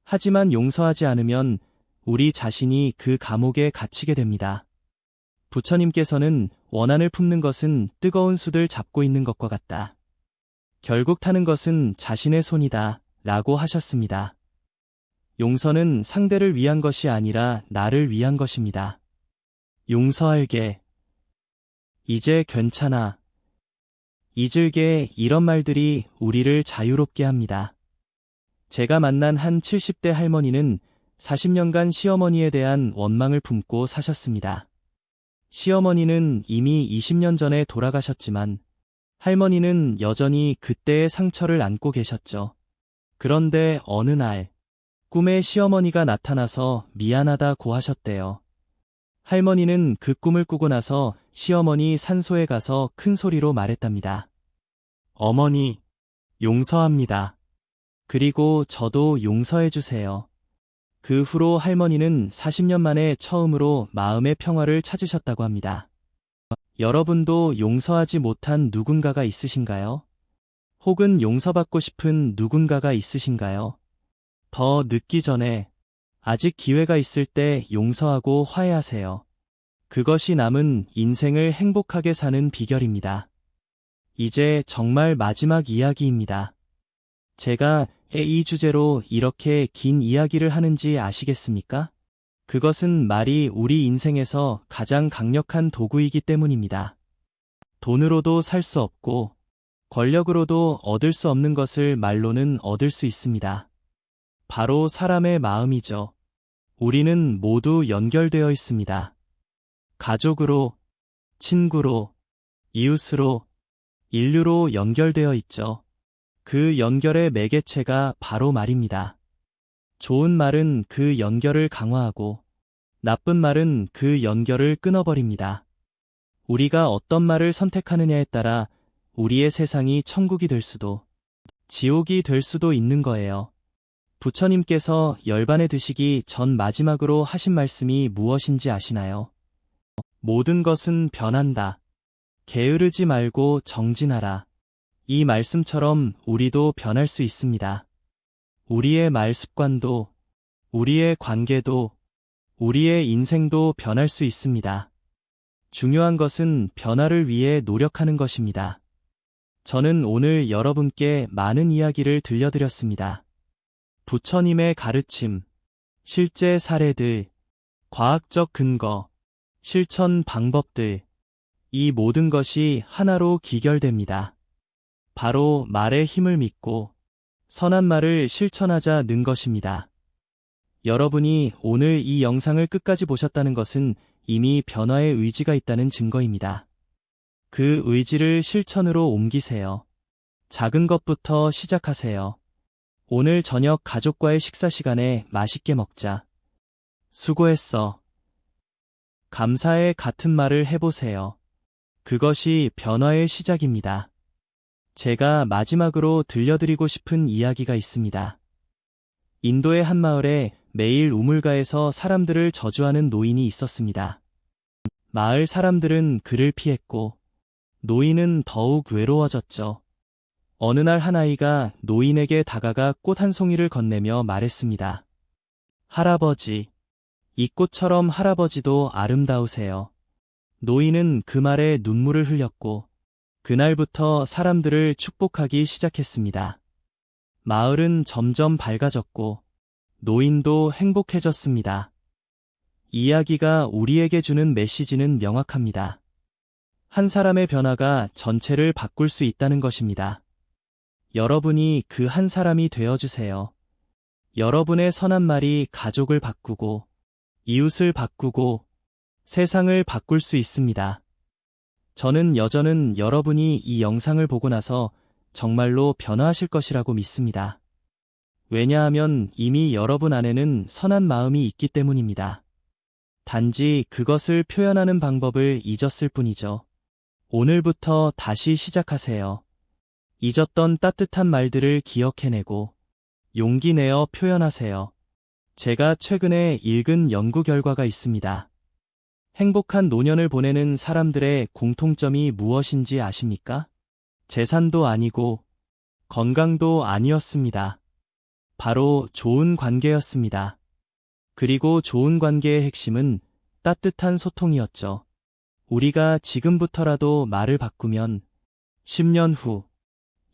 하지만 용서하지 않으면 우리 자신이 그 감옥에 갇히게 됩니다. 부처님께서는 원한을 품는 것은 뜨거운 숯을 잡고 있는 것과 같다. 결국 타는 것은 자신의 손이다 라고 하셨습니다. 용서는 상대를 위한 것이 아니라 나를 위한 것입니다. 용서할게. 이제 괜찮아. 잊을게. 이런 말들이 우리를 자유롭게 합니다. 제가 만난 한 70대 할머니는 40년간 시어머니에 대한 원망을 품고 사셨습니다. 시어머니는 이미 20년 전에 돌아가셨지만 할머니는 여전히 그때의 상처를 안고 계셨죠. 그런데 어느 날 꿈에 시어머니가 나타나서 미안하다고 하셨대요. 할머니는 그 꿈을 꾸고 나서 시어머니 산소에 가서 큰 소리로 말했답니다. 어머니, 용서합니다. 그리고 저도 용서해 주세요. 그 후로 할머니는 40년 만에 처음으로 마음의 평화를 찾으셨다고 합니다. 여러분도 용서하지 못한 누군가가 있으신가요? 혹은 용서받고 싶은 누군가가 있으신가요? 더 늦기 전에 아직 기회가 있을 때 용서하고 화해하세요. 그것이 남은 인생을 행복하게 사는 비결입니다. 이제 정말 마지막 이야기입니다. 제가 이 주제로 이렇게 긴 이야기를 하는지 아시겠습니까? 그것은 말이 우리 인생에서 가장 강력한 도구이기 때문입니다. 돈으로도 살 수 없고 권력으로도 얻을 수 없는 것을 말로는 얻을 수 있습니다. 바로 사람의 마음이죠. 우리는 모두 연결되어 있습니다. 가족으로, 친구로, 이웃으로, 인류로 연결되어 있죠. 그 연결의 매개체가 바로 말입니다. 좋은 말은 그 연결을 강화하고 나쁜 말은 그 연결을 끊어버립니다. 우리가 어떤 말을 선택하느냐에 따라 우리의 세상이 천국이 될 수도 지옥이 될 수도 있는 거예요. 부처님께서 열반에 드시기 전 마지막으로 하신 말씀이 무엇인지 아시나요? 모든 것은 변한다. 게으르지 말고 정진하라. 이 말씀처럼 우리도 변할 수 있습니다. 우리의 말 습관도, 우리의 관계도, 우리의 인생도 변할 수 있습니다. 중요한 것은 변화를 위해 노력하는 것입니다. 저는 오늘 여러분께 많은 이야기를 들려드렸습니다. 부처님의 가르침, 실제 사례들, 과학적 근거, 실천 방법들, 이 모든 것이 하나로 귀결됩니다. 바로 말의 힘을 믿고 선한 말을 실천하자는 것입니다. 여러분이 오늘 이 영상을 끝까지 보셨다는 것은 이미 변화의 의지가 있다는 증거입니다. 그 의지를 실천으로 옮기세요. 작은 것부터 시작하세요. 오늘 저녁 가족과의 식사 시간에 맛있게 먹자. 수고했어. 감사해 같은 말을 해보세요. 그것이 변화의 시작입니다. 제가 마지막으로 들려드리고 싶은 이야기가 있습니다. 인도의 한 마을에 매일 우물가에서 사람들을 저주하는 노인이 있었습니다. 마을 사람들은 그를 피했고 노인은 더욱 외로워졌죠. 어느 날 한 아이가 노인에게 다가가 꽃 한 송이를 건네며 말했습니다. 할아버지, 이 꽃처럼 할아버지도 아름다우세요. 노인은 그 말에 눈물을 흘렸고 그날부터 사람들을 축복하기 시작했습니다. 마을은 점점 밝아졌고 노인도 행복해졌습니다. 이야기가 우리에게 주는 메시지는 명확합니다. 한 사람의 변화가 전체를 바꿀 수 있다는 것입니다. 여러분이 그 한 사람이 되어주세요. 여러분의 선한 말이 가족을 바꾸고 이웃을 바꾸고 세상을 바꿀 수 있습니다. 저는 여러분이 이 영상을 보고 나서 정말로 변화하실 것이라고 믿습니다. 왜냐하면 이미 여러분 안에는 선한 마음이 있기 때문입니다. 단지 그것을 표현하는 방법을 잊었을 뿐이죠. 오늘부터 다시 시작하세요. 잊었던 따뜻한 말들을 기억해내고 용기 내어 표현하세요. 제가 최근에 읽은 연구 결과가 있습니다. 행복한 노년을 보내는 사람들의 공통점이 무엇인지 아십니까? 재산도 아니고 건강도 아니었습니다. 바로 좋은 관계였습니다. 그리고 좋은 관계의 핵심은 따뜻한 소통이었죠. 우리가 지금부터라도 말을 바꾸면 10년 후,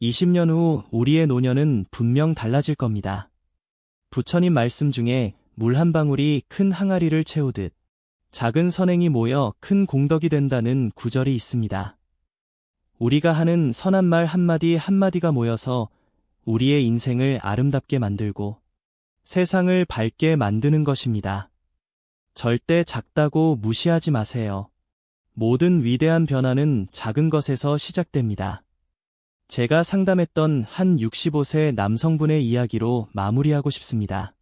20년 후 우리의 노년은 분명 달라질 겁니다. 부처님 말씀 중에 물 한 방울이 큰 항아리를 채우듯 작은 선행이 모여 큰 공덕이 된다는 구절이 있습니다. 우리가 하는 선한 말 한마디 한마디가 모여서 우리의 인생을 아름답게 만들고 세상을 밝게 만드는 것입니다. 절대 작다고 무시하지 마세요. 모든 위대한 변화는 작은 것에서 시작됩니다. 제가 상담했던 한 65세 남성분의 이야기로 마무리하고 싶습니다.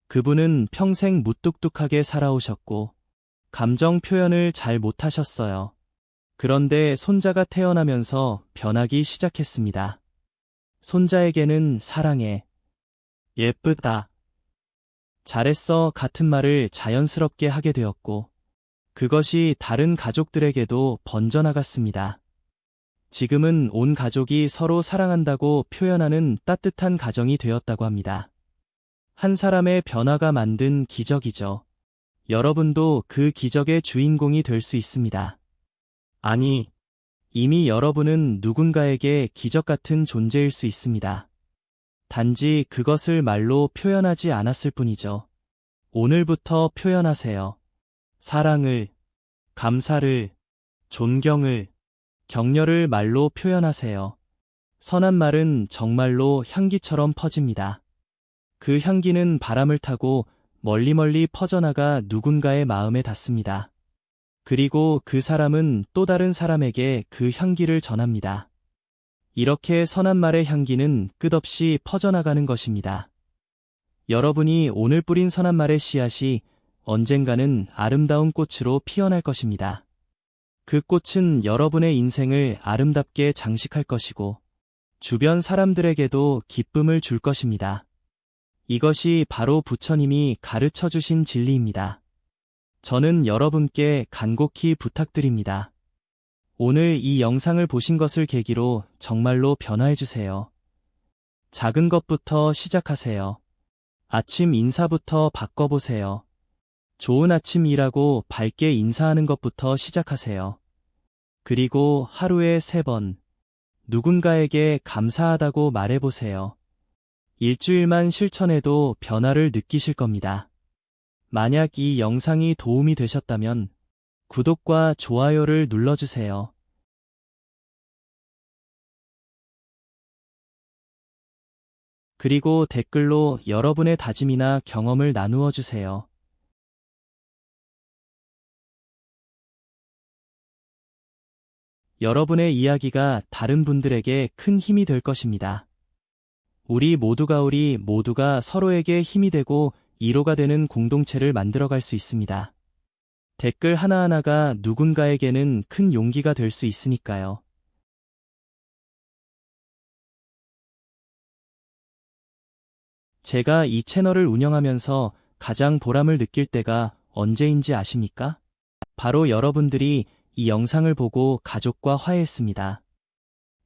그분은 평생 무뚝뚝하게 살아오셨고, 감정 표현을 잘 못하셨어요. 그런데 손자가 태어나면서 변하기 시작했습니다. 손자에게는 사랑해, 예쁘다, 잘했어 같은 말을 자연스럽게 하게 되었고, 그것이 다른 가족들에게도 번져나갔습니다. 지금은 온 가족이 서로 사랑한다고 표현하는 따뜻한 가정이 되었다고 합니다. 한 사람의 변화가 만든 기적이죠. 여러분도 그 기적의 주인공이 될 수 있습니다. 아니, 이미 여러분은 누군가에게 기적 같은 존재일 수 있습니다. 단지 그것을 말로 표현하지 않았을 뿐이죠. 오늘부터 표현하세요. 사랑을, 감사를, 존경을, 격려를 말로 표현하세요. 선한 말은 정말로 향기처럼 퍼집니다. 그 향기는 바람을 타고 멀리 퍼져나가 누군가의 마음에 닿습니다. 그리고 그 사람은 또 다른 사람에게 그 향기를 전합니다. 이렇게 선한 말의 향기는 끝없이 퍼져나가는 것입니다. 여러분이 오늘 뿌린 선한 말의 씨앗이 언젠가는 아름다운 꽃으로 피어날 것입니다. 그 꽃은 여러분의 인생을 아름답게 장식할 것이고, 주변 사람들에게도 기쁨을 줄 것입니다. 이것이 바로 부처님이 가르쳐 주신 진리입니다. 저는 여러분께 간곡히 부탁드립니다. 오늘 이 영상을 보신 것을 계기로 정말로 변화해 주세요. 작은 것부터 시작하세요. 아침 인사부터 바꿔보세요. 좋은 아침이라고 밝게 인사하는 것부터 시작하세요. 그리고 하루에 3번, 누군가에게 감사하다고 말해보세요. 일주일만 실천해도 변화를 느끼실 겁니다. 만약 이 영상이 도움이 되셨다면 구독과 좋아요를 눌러주세요. 그리고 댓글로 여러분의 다짐이나 경험을 나누어 주세요. 여러분의 이야기가 다른 분들에게 큰 힘이 될 것입니다. 우리 모두가 서로에게 힘이 되고 이로가 되는 공동체를 만들어갈 수 있습니다. 댓글 하나하나가 누군가에게는 큰 용기가 될 수 있으니까요. 제가 이 채널을 운영하면서 가장 보람을 느낄 때가 언제인지 아십니까? 바로 여러분들이 이 영상을 보고 가족과 화해했습니다.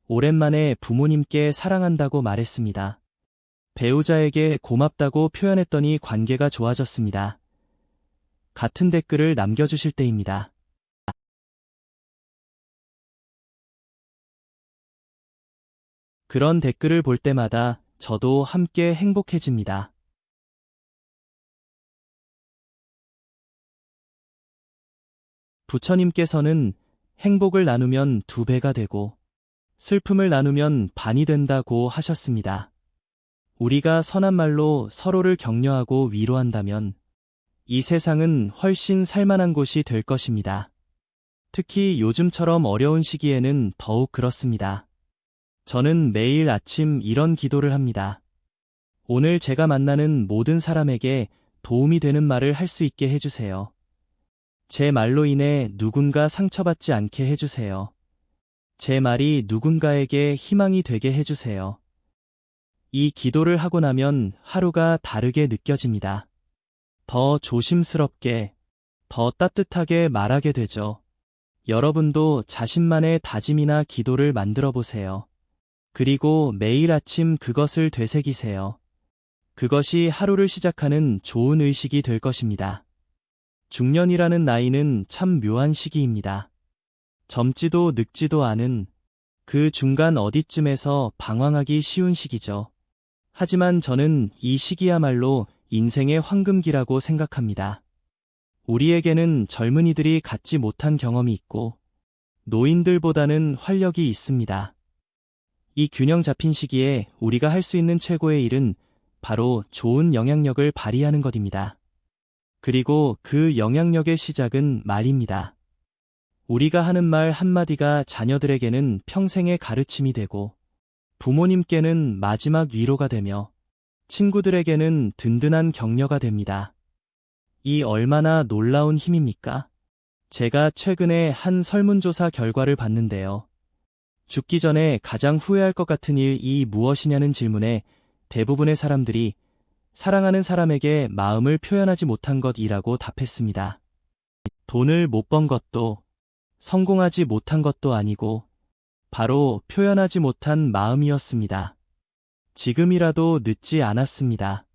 오랜만에 부모님께 사랑한다고 말했습니다. 배우자에게 고맙다고 표현했더니 관계가 좋아졌습니다. 같은 댓글을 남겨주실 때입니다. 그런 댓글을 볼 때마다 저도 함께 행복해집니다. 부처님께서는 행복을 나누면 2배가 되고 슬픔을 나누면 반이 된다고 하셨습니다. 우리가 선한 말로 서로를 격려하고 위로한다면 이 세상은 훨씬 살만한 곳이 될 것입니다. 특히 요즘처럼 어려운 시기에는 더욱 그렇습니다. 저는 매일 아침 이런 기도를 합니다. 오늘 제가 만나는 모든 사람에게 도움이 되는 말을 할 수 있게 해주세요. 제 말로 인해 누군가 상처받지 않게 해주세요. 제 말이 누군가에게 희망이 되게 해주세요. 이 기도를 하고 나면 하루가 다르게 느껴집니다. 더 조심스럽게, 더 따뜻하게 말하게 되죠. 여러분도 자신만의 다짐이나 기도를 만들어 보세요. 그리고 매일 아침 그것을 되새기세요. 그것이 하루를 시작하는 좋은 의식이 될 것입니다. 중년이라는 나이는 참 묘한 시기입니다. 젊지도 늙지도 않은 그 중간 어디쯤에서 방황하기 쉬운 시기죠. 하지만 저는 이 시기야말로 인생의 황금기라고 생각합니다. 우리에게는 젊은이들이 갖지 못한 경험이 있고 노인들보다는 활력이 있습니다. 이 균형 잡힌 시기에 우리가 할 수 있는 최고의 일은 바로 좋은 영향력을 발휘하는 것입니다. 그리고 그 영향력의 시작은 말입니다. 우리가 하는 말 한마디가 자녀들에게는 평생의 가르침이 되고, 부모님께는 마지막 위로가 되며, 친구들에게는 든든한 격려가 됩니다. 이 얼마나 놀라운 힘입니까? 제가 최근에 한 설문조사 결과를 봤는데요. 죽기 전에 가장 후회할 것 같은 일이 무엇이냐는 질문에 대부분의 사람들이 사랑하는 사람에게 마음을 표현하지 못한 것이라고 답했습니다. 돈을 못 번 것도, 성공하지 못한 것도 아니고, 바로 표현하지 못한 마음이었습니다. 지금이라도 늦지 않았습니다.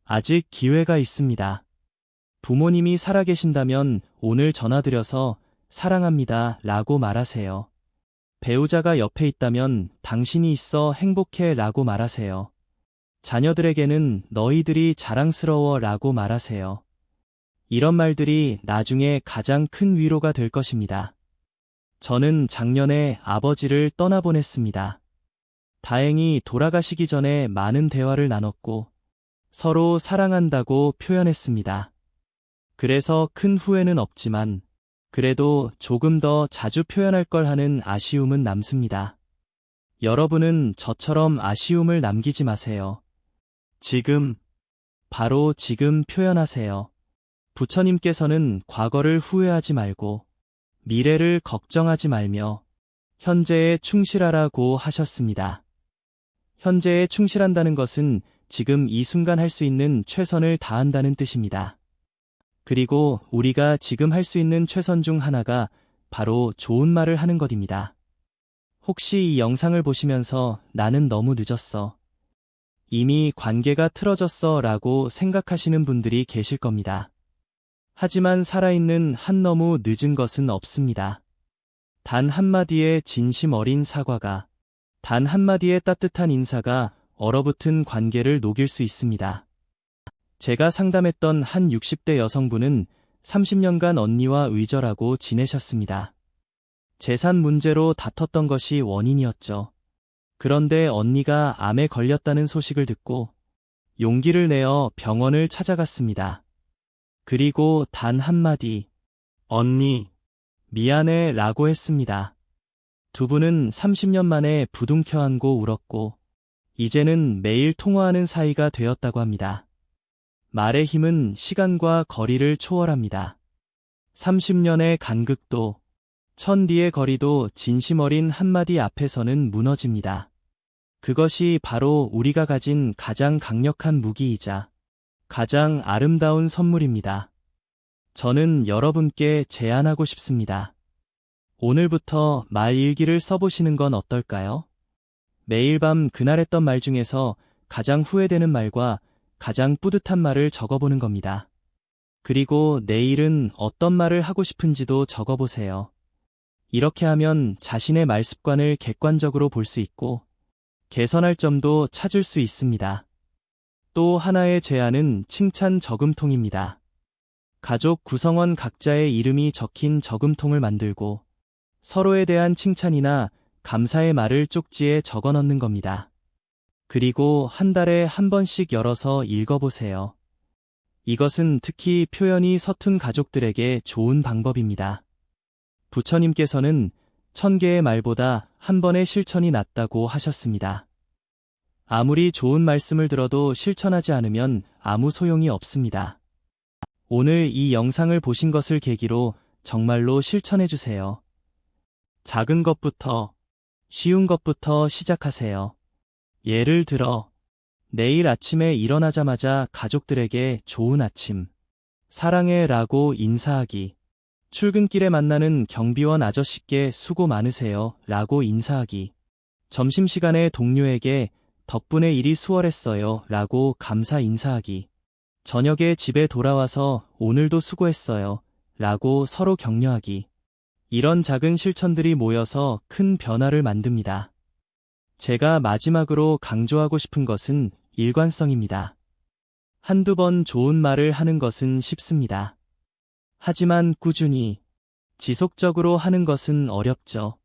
아직 기회가 있습니다. 부모님이 살아계신다면 오늘 전화드려서 사랑합니다 라고 말하세요. 배우자가 옆에 있다면 당신이 있어 행복해 라고 말하세요. 자녀들에게는 너희들이 자랑스러워 라고 말하세요. 이런 말들이 나중에 가장 큰 위로가 될 것입니다. 저는 작년에 아버지를 떠나보냈습니다. 다행히 돌아가시기 전에 많은 대화를 나눴고 서로 사랑한다고 표현했습니다. 그래서 큰 후회는 없지만 그래도 조금 더 자주 표현할 걸 하는 아쉬움은 남습니다. 여러분은 저처럼 아쉬움을 남기지 마세요. 지금, 바로 지금 표현하세요. 부처님께서는 과거를 후회하지 말고 미래를 걱정하지 말며 현재에 충실하라고 하셨습니다. 현재에 충실한다는 것은 지금 이 순간 할 수 있는 최선을 다한다는 뜻입니다. 그리고 우리가 지금 할 수 있는 최선 중 하나가 바로 좋은 말을 하는 것입니다. 혹시 이 영상을 보시면서 나는 너무 늦었어. 이미 관계가 틀어졌어 라고 생각하시는 분들이 계실 겁니다. 하지만 살아있는 한 너무 늦은 것은 없습니다. 단 한마디의 진심 어린 사과가, 단 한마디의 따뜻한 인사가 얼어붙은 관계를 녹일 수 있습니다. 제가 상담했던 한 60대 여성분은 30년간 언니와 의절하고 지내셨습니다. 재산 문제로 다퉜던 것이 원인이었죠. 그런데 언니가 암에 걸렸다는 소식을 듣고 용기를 내어 병원을 찾아갔습니다. 그리고 단 한마디, 언니, 미안해 라고 했습니다. 두 분은 30년 만에 부둥켜 안고 울었고, 이제는 매일 통화하는 사이가 되었다고 합니다. 말의 힘은 시간과 거리를 초월합니다. 30년의 간극도, 1000리의 거리도 진심 어린 한마디 앞에서는 무너집니다. 그것이 바로 우리가 가진 가장 강력한 무기이자 가장 아름다운 선물입니다. 저는 여러분께 제안하고 싶습니다. 오늘부터 말 일기를 써보시는 건 어떨까요? 매일 밤 그날 했던 말 중에서 가장 후회되는 말과 가장 뿌듯한 말을 적어보는 겁니다. 그리고 내일은 어떤 말을 하고 싶은지도 적어보세요. 이렇게 하면 자신의 말 습관을 객관적으로 볼 수 있고 개선할 점도 찾을 수 있습니다. 또 하나의 제안은 칭찬 저금통입니다. 가족 구성원 각자의 이름이 적힌 저금통을 만들고 서로에 대한 칭찬이나 감사의 말을 쪽지에 적어 넣는 겁니다. 그리고 한 달에 한 번씩 열어서 읽어보세요. 이것은 특히 표현이 서툰 가족들에게 좋은 방법입니다. 부처님께서는 1000개의 말보다 한 번의 실천이 낫다고 하셨습니다. 아무리 좋은 말씀을 들어도 실천하지 않으면 아무 소용이 없습니다. 오늘 이 영상을 보신 것을 계기로 정말로 실천해주세요. 작은 것부터, 쉬운 것부터 시작하세요. 예를 들어, 내일 아침에 일어나자마자 가족들에게 좋은 아침, 사랑해 라고 인사하기, 출근길에 만나는 경비원 아저씨께 수고 많으세요 라고 인사하기, 점심시간에 동료에게 덕분에 일이 수월했어요 라고 감사 인사하기, 저녁에 집에 돌아와서 오늘도 수고했어요 라고 서로 격려하기. 이런 작은 실천들이 모여서 큰 변화를 만듭니다. 제가 마지막으로 강조하고 싶은 것은 일관성입니다. 한두 번 좋은 말을 하는 것은 쉽습니다. 하지만 꾸준히, 지속적으로 하는 것은 어렵죠.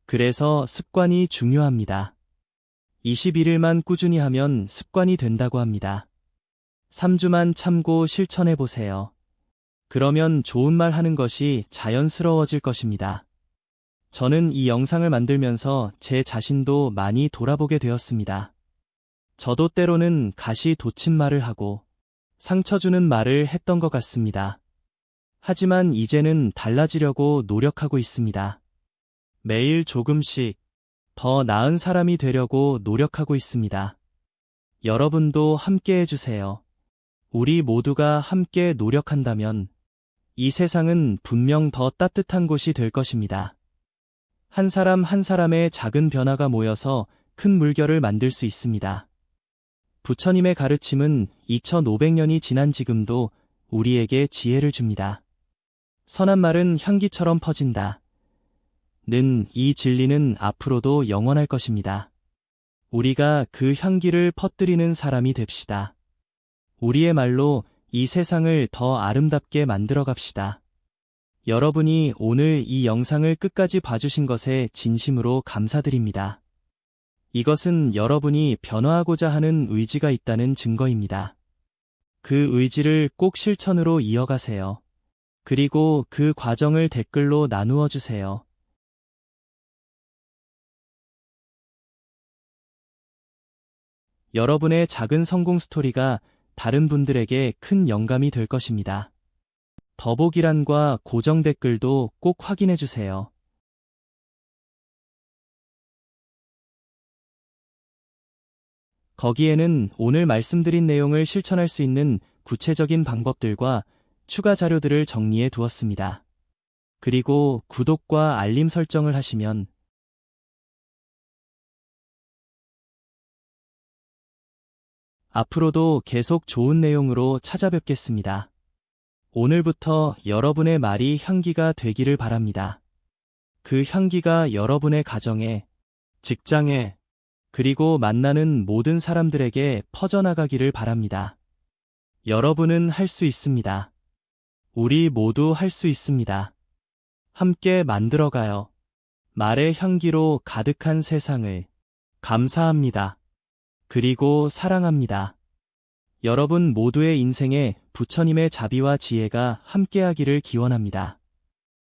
그래서 습관이 중요합니다. 21일만 꾸준히 하면 습관이 된다고 합니다. 3주만 참고 실천해보세요. 그러면 좋은 말 하는 것이 자연스러워질 것입니다. 저는 이 영상을 만들면서 제 자신도 많이 돌아보게 되었습니다. 저도 때로는 가시 돋친 말을 하고 상처 주는 말을 했던 것 같습니다. 하지만 이제는 달라지려고 노력하고 있습니다. 매일 조금씩 더 나은 사람이 되려고 노력하고 있습니다. 여러분도 함께 해주세요. 우리 모두가 함께 노력한다면 이 세상은 분명 더 따뜻한 곳이 될 것입니다. 한 사람 한 사람의 작은 변화가 모여서 큰 물결을 만들 수 있습니다. 부처님의 가르침은 2500년이 지난 지금도 우리에게 지혜를 줍니다. 선한 말은 향기처럼 퍼진다. 는 이 진리는 앞으로도 영원할 것입니다. 우리가 그 향기를 퍼뜨리는 사람이 됩시다. 우리의 말로 이 세상을 더 아름답게 만들어 갑시다. 여러분이 오늘 이 영상을 끝까지 봐주신 것에 진심으로 감사드립니다. 이것은 여러분이 변화하고자 하는 의지가 있다는 증거입니다. 그 의지를 꼭 실천으로 이어가세요. 그리고 그 과정을 댓글로 나누어 주세요. 여러분의 작은 성공 스토리가 다른 분들에게 큰 영감이 될 것입니다. 더보기란과 고정 댓글도 꼭 확인해 주세요. 거기에는 오늘 말씀드린 내용을 실천할 수 있는 구체적인 방법들과 추가 자료들을 정리해 두었습니다. 그리고 구독과 알림 설정을 하시면 앞으로도 계속 좋은 내용으로 찾아뵙겠습니다. 오늘부터 여러분의 말이 향기가 되기를 바랍니다. 그 향기가 여러분의 가정에, 직장에, 그리고 만나는 모든 사람들에게 퍼져나가기를 바랍니다. 여러분은 할 수 있습니다. 우리 모두 할 수 있습니다. 함께 만들어가요. 말의 향기로 가득한 세상을. 감사합니다. 그리고 사랑합니다. 여러분 모두의 인생에 부처님의 자비와 지혜가 함께하기를 기원합니다.